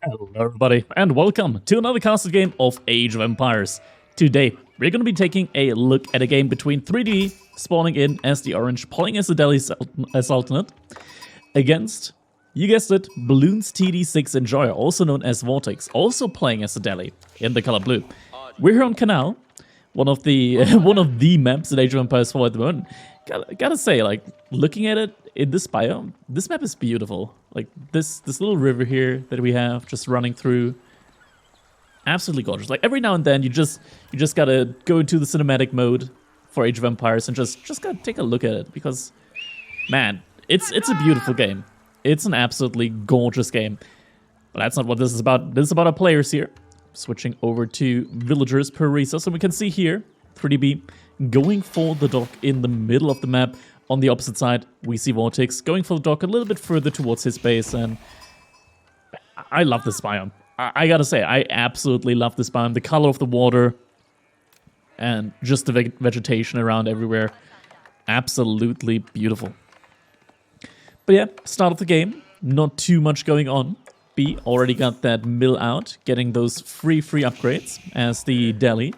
Hello everybody, and welcome to another castle game of Age of Empires. Today, we're going to be taking a look at a game between 3D, spawning in as the orange, playing as the Delhi Sultanate, against, you guessed it, Balloons TD6 Enjoyer, also known as Vortix, also playing as the Delhi, in the color blue. We're here on Canal, one of the maps in Age of Empires 4 at the moment. Gotta say, like, looking at it in this biome, this map is beautiful. Like, this little river here that we have just running through, absolutely gorgeous. Like, every now and then you just gotta go into the cinematic mode for Age of Empires and just gotta take a look at it, because, man, it's a beautiful game. It's an absolutely gorgeous game. But that's not what this is about. This is about our players here. Switching over to villagers per resource, and we can see here 3DB going for the dock in the middle of the map. On the opposite side, we see Vortix going for the dock a little bit further towards his base, and I love this biome. I gotta say, I absolutely love this biome. The color of the water and just the vegetation around everywhere, absolutely beautiful. But yeah, start of the game, not too much going on. B already got that mill out, getting those free upgrades as the Delhi.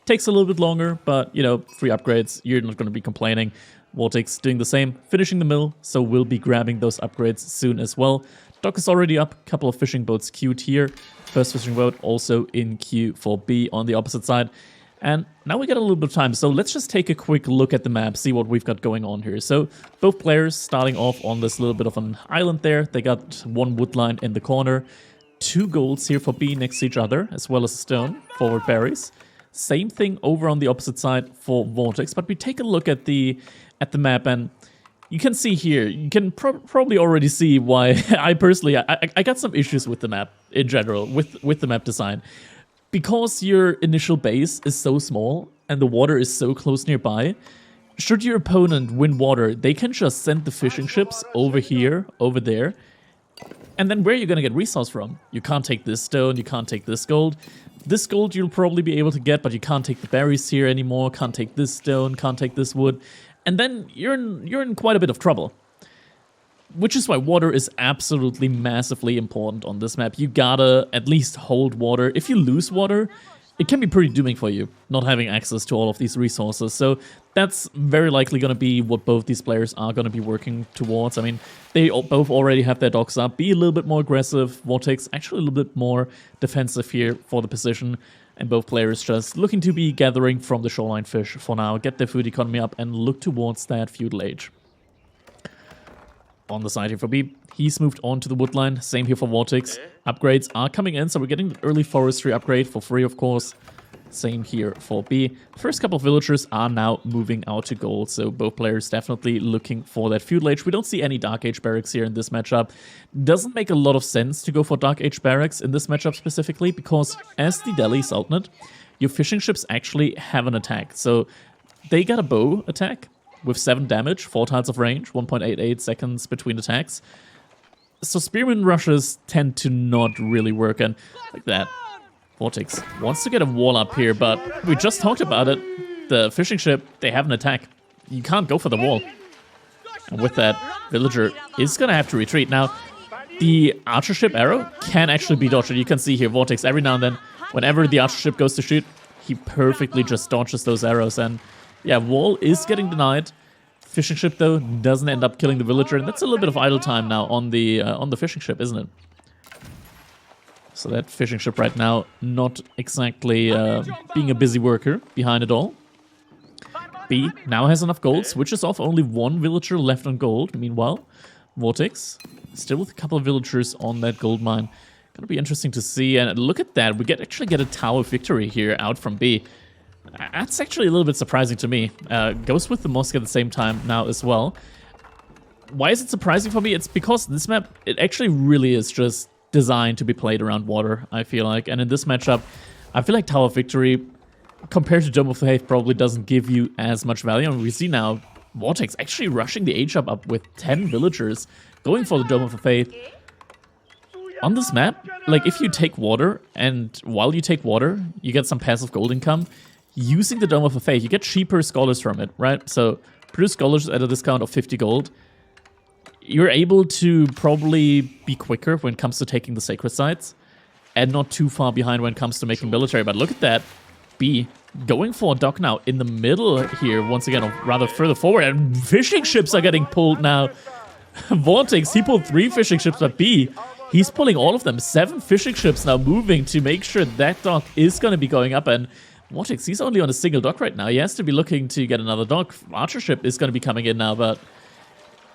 Takes a little bit longer, but, you know, free upgrades, you're not going to be complaining. Vortix doing the same, finishing the mill, so we'll be grabbing those upgrades soon as well. Dock is already up, a couple of fishing boats queued here. First fishing boat also in queue for B on the opposite side. And now we got a little bit of time, so let's just take a quick look at the map, see what we've got going on here. So both players starting off on this little bit of an island there. They got one wood line in the corner, 2 golds here for B next to each other, as well as a stone, forward berries. Same thing over on the opposite side for Vortix, but we take a look at the map, and you can see here, you can probably already see why I personally, I got some issues with the map in general, with the map design. Because your initial base is so small and the water is so close nearby, should your opponent win water, they can just send the fishing ships over here, over there, and then where are you going to get resource from? You can't take this stone, you can't take this gold. This gold you'll probably be able to get, but you can't take the berries here anymore, can't take this stone, can't take this wood, and then you're in quite a bit of trouble. Which is why water is absolutely massively important on this map. You gotta at least hold water. If you lose water, it can be pretty dooming for you, not having access to all of these resources. So that's very likely going to be what both these players are going to be working towards. I mean, they both already have their docks up. Be a little bit more aggressive. Vortix actually a little bit more defensive here for the position. And both players just looking to be gathering from the shoreline fish for now, get their food economy up, and look towards that feudal age. On the side here for B, he's moved on to the woodline. Same here for Vortix. Upgrades are coming in, so we're getting the early forestry upgrade for free, of course. Same here for B. First couple of villagers are now moving out to gold, so both players definitely looking for that feudal age. We don't see any Dark Age barracks here in this matchup. Doesn't make a lot of sense to go for Dark Age barracks in this matchup specifically, because as the Delhi Sultanate, your fishing ships actually have an attack. So they got a bow attack with 7 damage, 4 tiles of range, 1.88 seconds between attacks. So spearman rushes tend to not really work, and like that. Vortix wants to get a wall up here, but we just talked about it. The fishing ship, they have an attack. You can't go for the wall. And with that, villager is going to have to retreat. Now, the archer ship arrow can actually be dodged. You can see here, Vortix, every now and then, whenever the archer ship goes to shoot, he perfectly just dodges those arrows. And yeah, wall is getting denied. Fishing ship, though, doesn't end up killing the villager. And that's a little bit of idle time now on the fishing ship, isn't it? So that fishing ship right now not exactly being a busy worker behind it all. B now has enough gold, switches off only 1 villager left on gold. Meanwhile, Vortix still with a couple of villagers on that gold mine. Gonna be interesting to see. And look at that, we actually get a tower victory here out from B. That's actually a little bit surprising to me. Goes with the mosque at the same time now as well. Why is it surprising for me? It's because this map, it actually really is just designed to be played around water, I feel like. And in this matchup, I feel like Tower of Victory, compared to Dome of the Faith, probably doesn't give you as much value. And we see now Vortix actually rushing the age up with 10 villagers, going for the Dome of the Faith. On this map, like, if you take water, and while you take water, you get some passive gold income, using the Dome of the Faith, you get cheaper scholars from it, right? So produce scholars at a discount of 50 gold. You're able to probably be quicker when it comes to taking the sacred sites. and not too far behind when it comes to making military. But look at that. B going for a dock now in the middle here, once again, or rather further forward. And fishing ships are getting pulled now. Vortix, he pulled 3 fishing ships, but B, he's pulling all of them. 7 fishing ships now moving to make sure that dock is going to be going up. And Vortix, he's only on a single dock right now. He has to be looking to get another dock. Archer ship is going to be coming in now, but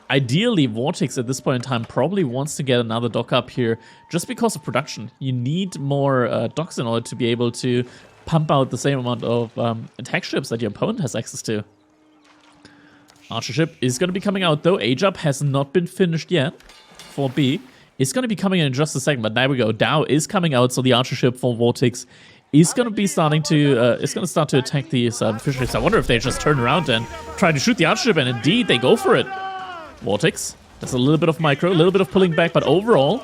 ideally, Vortix at this point in time probably wants to get another dock up here just because of production. You need more docks in order to be able to pump out the same amount of attack ships that your opponent has access to. Archer ship is going to be coming out though. Age-up has not been finished yet for B. It's going to be coming in just a second, but there we go. Dao is coming out, so the archer ship for Vortix is going to be starting to, it's going to start to attack these fish ships. I wonder if they just turn around and try to shoot the archer ship, and indeed, they go for it. Vortix does a little bit of micro, a little bit of pulling back, but overall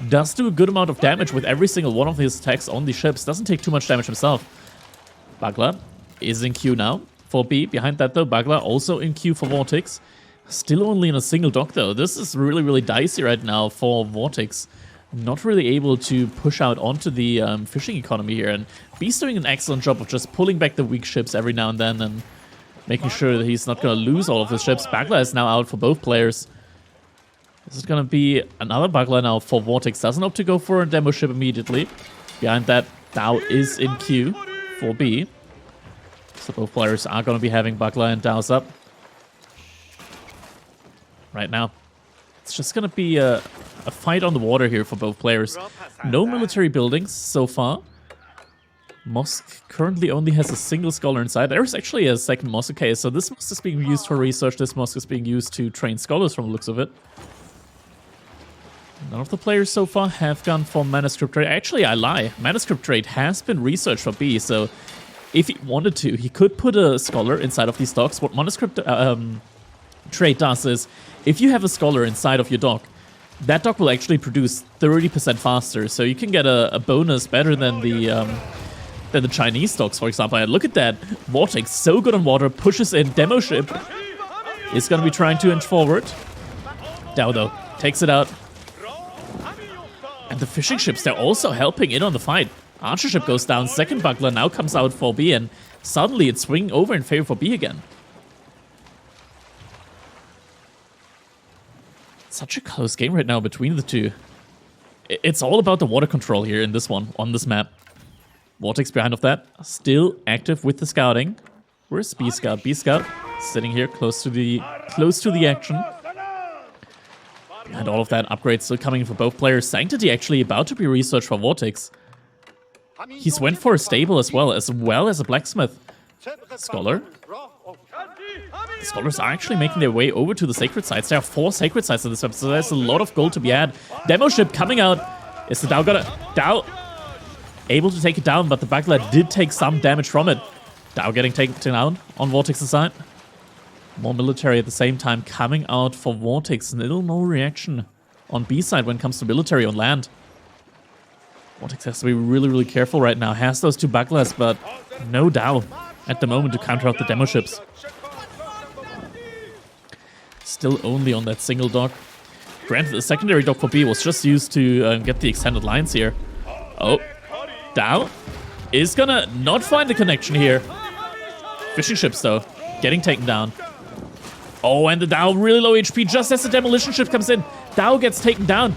does do a good amount of damage with every single one of his attacks on the ships. Doesn't take too much damage himself. Bagla is in queue now for B. Behind that though, Bagla also in queue for Vortix. Still only in a single dock though. This is really, really dicey right now for Vortix. Not really able to push out onto the fishing economy here. And B's doing an excellent job of just pulling back the weak ships every now and then and making sure that he's not going to lose all of his ships. Bagla is now out for both players. This is going to be another Bagla now for Vortix. Doesn't opt to go for a demo ship immediately. Behind that, Dao is in queue for B. So both players are going to be having Bagla and Dao's up. Right now, it's just going to be a fight on the water here for both players. No military buildings so far. Mosque currently only has a single scholar inside. There is actually a second mosque case, so this mosque is being used for research. This mosque is being used to train scholars from the looks of it. None of the players so far have gone for manuscript trade. Actually, I lie. Manuscript trade has been researched for B, so if he wanted to, he could put a scholar inside of these docks. What manuscript trade does is, if you have a scholar inside of your dock, that dock will actually produce 30% faster, so you can get a bonus better than the Chinese docks, for example. And look at that. Vortix, so good on water, pushes in. Demo ship is going to be trying to inch forward. Dao, though, takes it out. And the fishing ships, they're also helping in on the fight. Archer ship goes down. Second Bagla now comes out for B, and suddenly it's swinging over in favor for B again. Such a close game right now between the two. It's all about the water control here in this one, on this map. Vortix behind of that, still active with the scouting. Where's B Scout? B Scout sitting here close to the action. Behind all of that, upgrades still coming in for both players. Sanctity actually about to be researched for Vortix. He's went for a stable as well as a blacksmith. Scholar. The scholars are actually making their way over to the sacred sites. There are 4 sacred sites in this map, so there's a lot of gold to be had. Demo ship coming out. Is the Dao gonna... Dao able to take it down, but the Bagla did take some damage from it. Dao getting taken down on Vortix's side. More military at the same time coming out for Vortix. Little no reaction on B side when it comes to military on land. Vortix has to be really, really careful right now. Has those 2 Baglas, but no Dao at the moment to counter out the demo ships. Still only on that single dock. Granted, the secondary dock for B was just used to get the extended lines here. Oh, Dao is gonna not find the connection here. Fishing ships, though, getting taken down. Oh, and the Dao really low HP just as the demolition ship comes in. Dao gets taken down.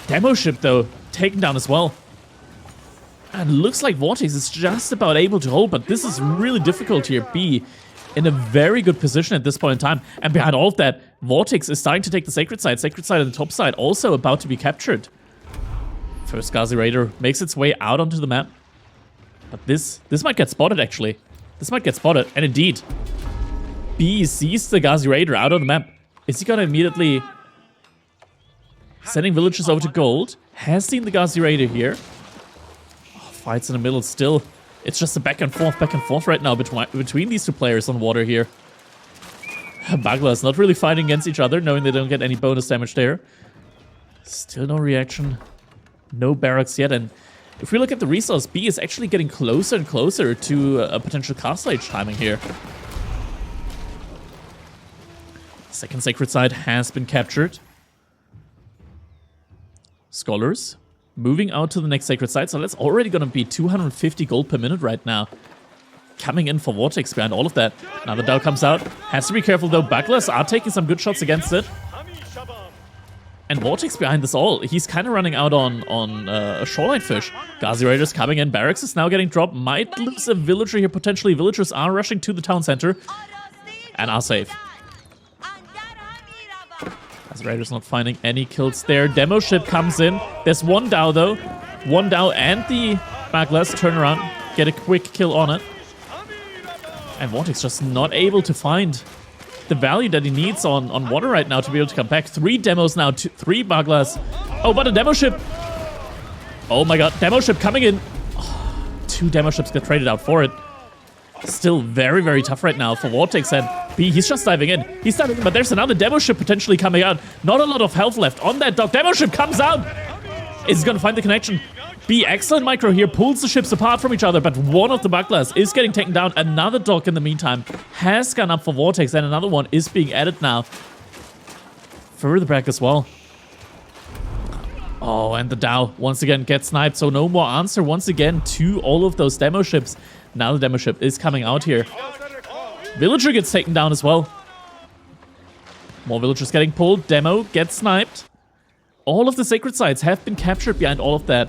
Demo ship, though, taken down as well. And looks like Vortix is just about able to hold, but this is really difficult here. B in a very good position at this point in time. And behind all of that, Vortix is starting to take the sacred side. Sacred side on the top side also about to be captured. First Ghazi Raider makes its way out onto the map. But this might get spotted, actually. This might get spotted. And indeed, B sees the Ghazi Raider out on the map. Is he gonna immediately... Sending villages over to gold. Has seen the Ghazi Raider here. Oh, fights in the middle still. It's just a back and forth right now between these 2 players on water here. Bagla is not really fighting against each other, knowing they don't get any bonus damage there. Still no reaction. No barracks yet, and if we look at the resource, B is actually getting closer and closer to a potential castle age timing here. Second sacred site has been captured. Scholars moving out to the next sacred site. So that's already going to be 250 gold per minute right now. Coming in for Vortix behind all of that. Now the Dow comes out. Has to be careful though. Bucklers are taking some good shots against it. And Vortix behind this all. He's kind of running out on shoreline fish. Ghazi Raiders coming in. Barracks is now getting dropped. Might lose a villager here potentially. Villagers are rushing to the town center. And are safe. Ghazi Raiders not finding any kills there. Demo ship comes in. There's one Dow though. One Dow and the Bucklers turn around. Get a quick kill on it. And Vortix just not able to find the value that he needs on water right now to be able to come back. 3 demos now, 3 Bucklers. Oh, but a demo ship. Oh my god, demo ship coming in. Oh, 2 demo ships get traded out for it. Still very, very tough right now for Vortix. And B, he's just diving in. He's diving in, but there's another demo ship potentially coming out. Not a lot of health left on that dock. Demo ship comes out. Is going to find the connection. B, excellent micro here, pulls the ships apart from each other, but one of the Bucklers is getting taken down. Another dock in the meantime has gone up for Vortix, and another one is being added now. Further back as well. Oh, and the Dow once again gets sniped, so no more answer once again to all of those demo ships. Now the demo ship is coming out here. Villager gets taken down as well. More villagers getting pulled. Demo gets sniped. All of the sacred sites have been captured behind all of that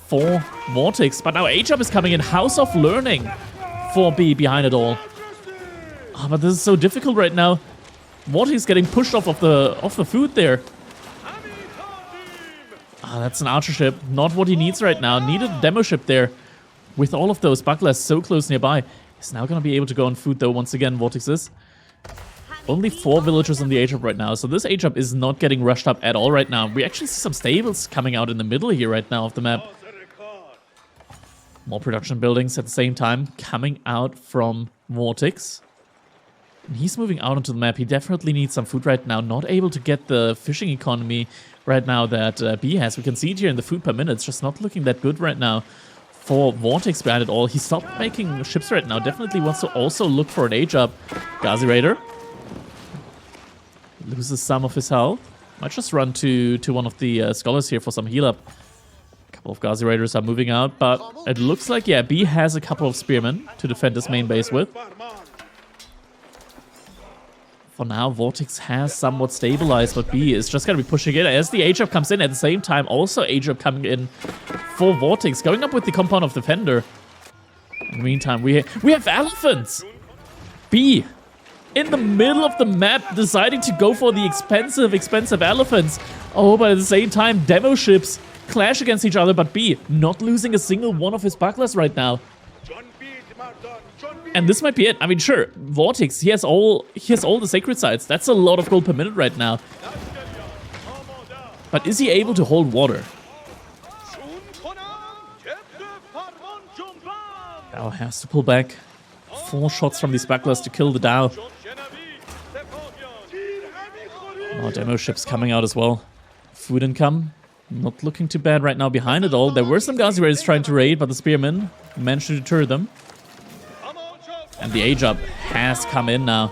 for Vortix. But now H-Up is coming in. House of Learning for B behind it all. Oh, but this is so difficult right now. Vortix getting pushed off of the food there. Ah, that's an archer ship. Not what he needs right now. Needed a demo ship there. With all of those Bucklers so close nearby. He's now going to be able to go on food though once again, Vortix is. Only 4 villagers on the H-Up right now, so this H-Up is not getting rushed up at all right now. We actually see some stables coming out in the middle here right now of the map. More production buildings at the same time coming out from Vortix. And he's moving out onto the map. He definitely needs some food right now. Not able to get the fishing economy right now that B has. We can see it here in the food per minute. It's just not looking that good right now for Vortix behind it all. He stopped making ships right now. Definitely wants to also look for an H-Up. Ghazi Raider loses some of his health. Might just run to one of the scholars here for some heal up. A couple of Ghazi Raiders are moving out, but it looks like, yeah, B has a couple of spearmen to defend his main base with. For now, Vortix has somewhat stabilized, but B is just going to be pushing in as the H-Up comes in. At the same time, also H-Up coming in for Vortix, going up with the compound of Defender. In the meantime, we have elephants! B, in the middle of the map, deciding to go for the expensive elephants. Oh, but at the same time, demo ships clash against each other, but B, not losing a single one of his Bucklers right now. And this might be it. I mean, sure, Vortix, he has all the sacred sites. That's a lot of gold per minute right now. But is he able to hold water? Dow has to pull back. 4 shots from these Bucklers to kill the Dow. Oh, demo ships coming out as well. Food income, not looking too bad right now behind it all. There were some Ghazi Raiders trying to raid, but the spearmen managed to deter them. And the H-Up has come in now.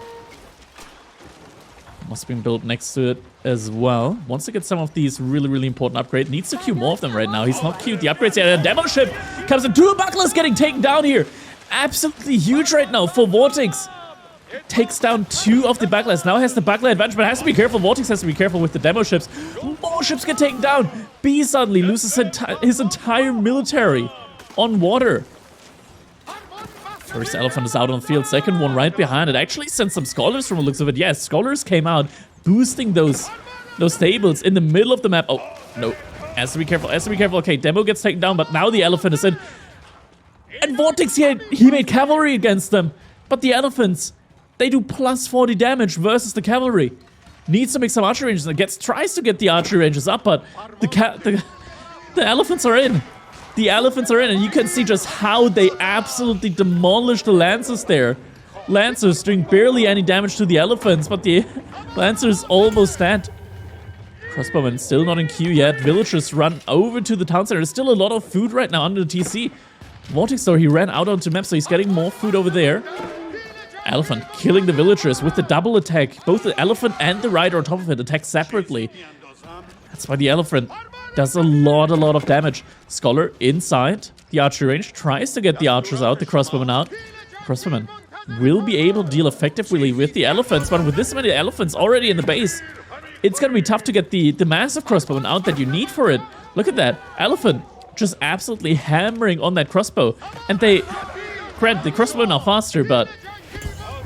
Must have been built next to it as well. Wants to get some of these really important upgrades. Needs to queue more of them right now. He's not queued the upgrades yet. A demo ship comes in. 2 Bucklers getting taken down here. Absolutely huge right now for Vortix. Takes down 2 of the Bucklers. Now has the Buckler advantage, but has to be careful. Vortix has to be careful with the demo ships. More ships get taken down. B suddenly loses his entire military on water. First elephant is out on the field. Second one right behind it. Actually sent some scholars from the looks of it. Yes, scholars came out boosting those stables in the middle of the map. Oh, no. Has to be careful. Has to be careful. Okay, demo gets taken down, but now the elephant is in. And Vortix here, he made cavalry against them. But the elephants, they do plus 40 damage versus the cavalry. Needs to make some archery ranges. And tries to get the archery ranges up, but the elephants are in. The elephants are in, and you can see just how they absolutely demolish the Lancers there. Lancers doing barely any damage to the elephants, but the Lancers almost dead. Crossbowmen still not in queue yet. Villagers run over to the town center. There's still a lot of food right now under the TC. Vortix, though, he ran out onto map, so he's getting more food over there. Elephant killing the villagers with the double attack. Both the elephant and the rider on top of it attack separately. That's why the elephant Does a lot of damage. Scholar inside the archery range, tries to get the archers out, the crossbowmen out. Crossbowmen will be able to deal effectively with the elephants, but with this many elephants already in the base, it's gonna be tough to get the massive crossbowmen out that you need for it. Look at that. Elephant just absolutely hammering on that crossbow. And granted, the crossbowmen are faster, but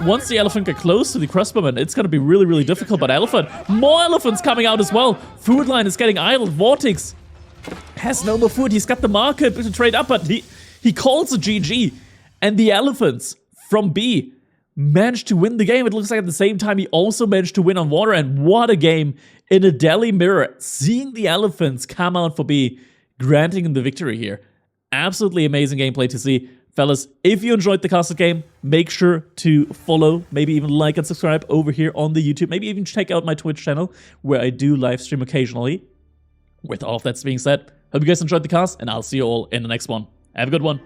once the elephant get close to the crossbowman, it's gonna be really difficult. But elephant, more elephants coming out as well. Food line is getting idled. Vortix has no more food. He's got the market to trade up, but he calls a GG. And the elephants from B managed to win the game. It looks like at the same time he also managed to win on water. And what a game in a Delhi mirror. Seeing the elephants come out for B, granting him the victory here. Absolutely amazing gameplay to see. Fellas, if you enjoyed the castle game, make sure to follow, maybe even like and subscribe over here on the YouTube. Maybe even check out my Twitch channel, where I do live stream occasionally. With all of that being said, hope you guys enjoyed the cast, and I'll see you all in the next one. Have a good one.